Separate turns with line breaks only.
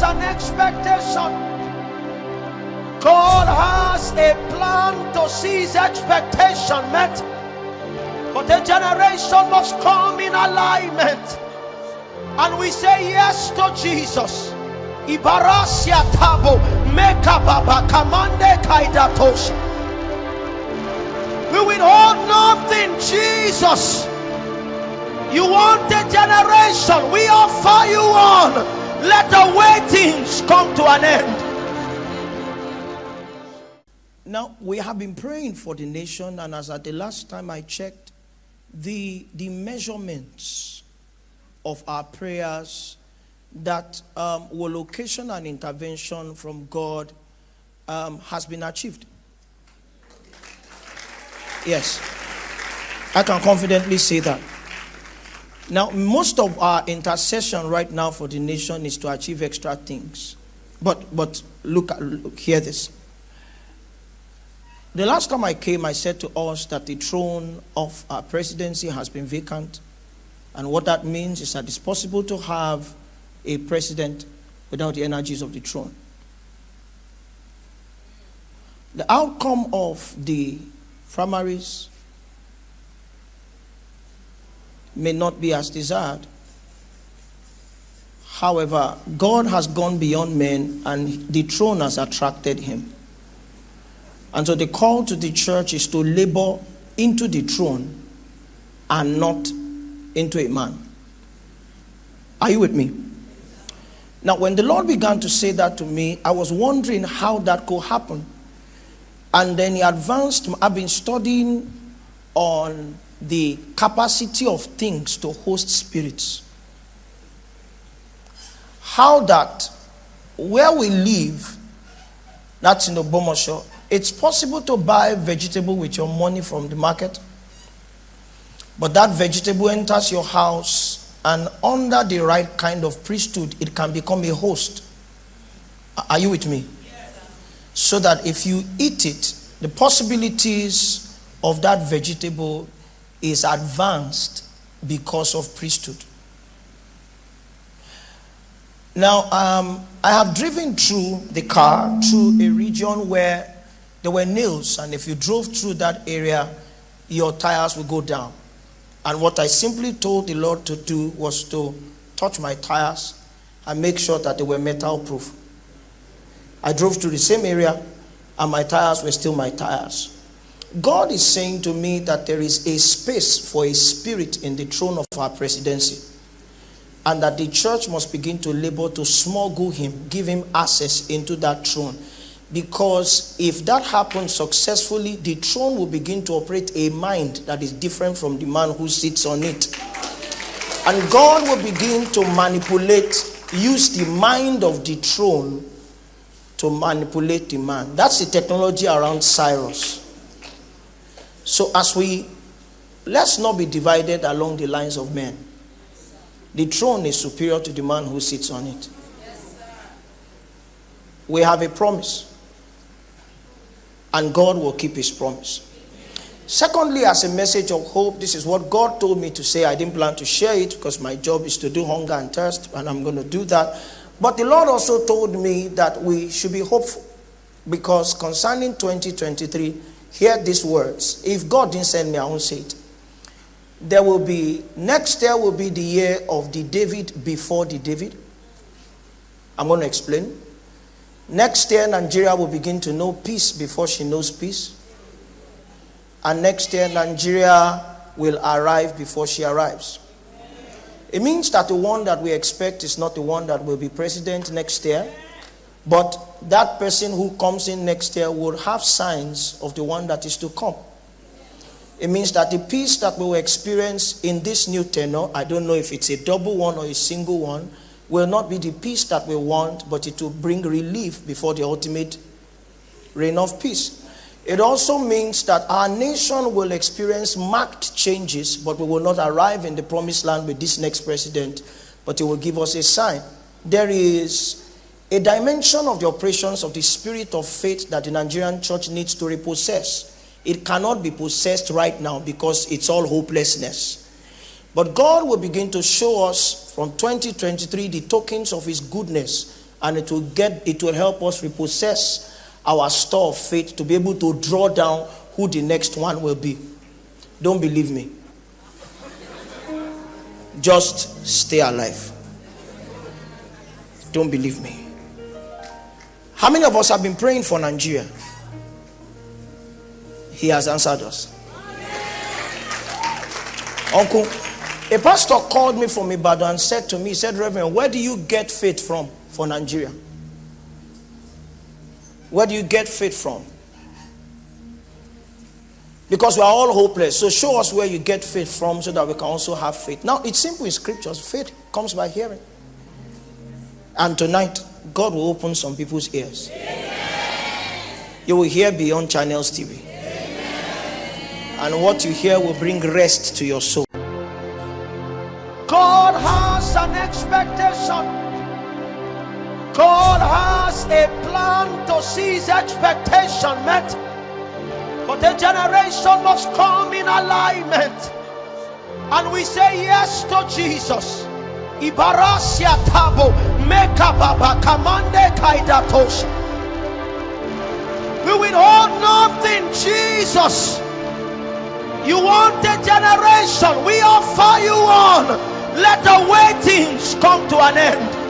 an expectation. God has a plan to see his expectation met. But a generation must come in alignment. And we say yes to Jesus. Ibarasia tabo mekababa kamande kaidatos. We withhold nothing, Jesus. You want a generation, we offer you one. Let the waitings come to an end. Now, we have been praying for the nation, and as at the last time I checked, the measurements of our prayers that were location and intervention from God has been achieved. Yes, I can confidently say that. Now, most of our intercession right now for the nation is to achieve extra things. But look, hear this. The last time I came, I said to us that the throne of our presidency has been vacant. And what that means is that it's possible to have a president without the energies of the throne. The outcome of the primaries may not be as desired. However, God has gone beyond men and the throne has attracted him. And so the call to the church is to labor into the throne and not into a man. Are you with me? Now, when the Lord began to say that to me, I was wondering how that could happen. And then he advanced. I've been studying on the capacity of things to host spirits. How that where we live, that's in Ogbomoso, it's possible to buy vegetable with your money from the market. But that vegetable enters your house, and under the right kind of priesthood, it can become a host. Are you with me? So that if you eat it, the possibilities of that vegetable is advanced because of priesthood. Now, I have driven through the car through a region where there were nails, and if you drove through that area, your tires will go down. And what I simply told the Lord to do was to touch my tires and make sure that they were metal proof. I drove through the same area and my tires were still my tires. God is saying to me that there is a space for a spirit in the throne of our presidency, and that the church must begin to labor to smuggle him, give him access into that throne. Because if that happens successfully, the throne will begin to operate a mind that is different from the man who sits on it. And God will begin to manipulate, use the mind of the throne to manipulate the man. That's the technology around Cyrus. So let's not be divided along the lines of men. The throne is superior to the man who sits on it. We have a promise. And God will keep his promise. Secondly, as a message of hope, this is what God told me to say. I didn't plan to share it because my job is to do hunger and thirst, and I'm going to do that. But the Lord also told me that we should be hopeful, because concerning 2023, hear these words. If God didn't send me, I won't say it. Next year will be the year of the David before the David. I'm going to explain. Next year, Nigeria will begin to know peace before she knows peace. And next year, Nigeria will arrive before she arrives. It means that the one that we expect is not the one that will be president next year. But that person who comes in next year will have signs of the one that is to come. It means that the peace that we will experience in this new tenure, I don't know if it's a double one or a single one, will not be the peace that we want, but it will bring relief before the ultimate reign of peace. It also means that our nation will experience marked changes, but we will not arrive in the promised land with this next president, but it will give us a sign. There is a dimension of the operations of the spirit of faith that the Nigerian church needs to repossess. It cannot be possessed right now because it's all hopelessness. But God will begin to show us from 2023 the tokens of his goodness And it will help us repossess our store of faith to be able to draw down who the next one will be. Don't believe me. Just stay alive. Don't believe me. How many of us have been praying for Nigeria? He has answered us. Uncle, a pastor called me from Ibadan and said to me, he said, Reverend, where do you get faith from for Nigeria? Where do you get faith from? Because we are all hopeless. So show us where you get faith from so that we can also have faith. Now, it's simple in scriptures. Faith comes by hearing. And tonight, God will open some people's ears. Amen. You will hear beyond Channels TV. Amen. And what you hear will bring rest to your soul. God has an expectation. God has a plan to see his expectation met. But the generation must come in alignment. And we say yes to Jesus. Ibarasia tabo mekababa kamande kaidatos. We withhold nothing, Jesus. You want a generation, we offer you one. Let the waitings come to an end.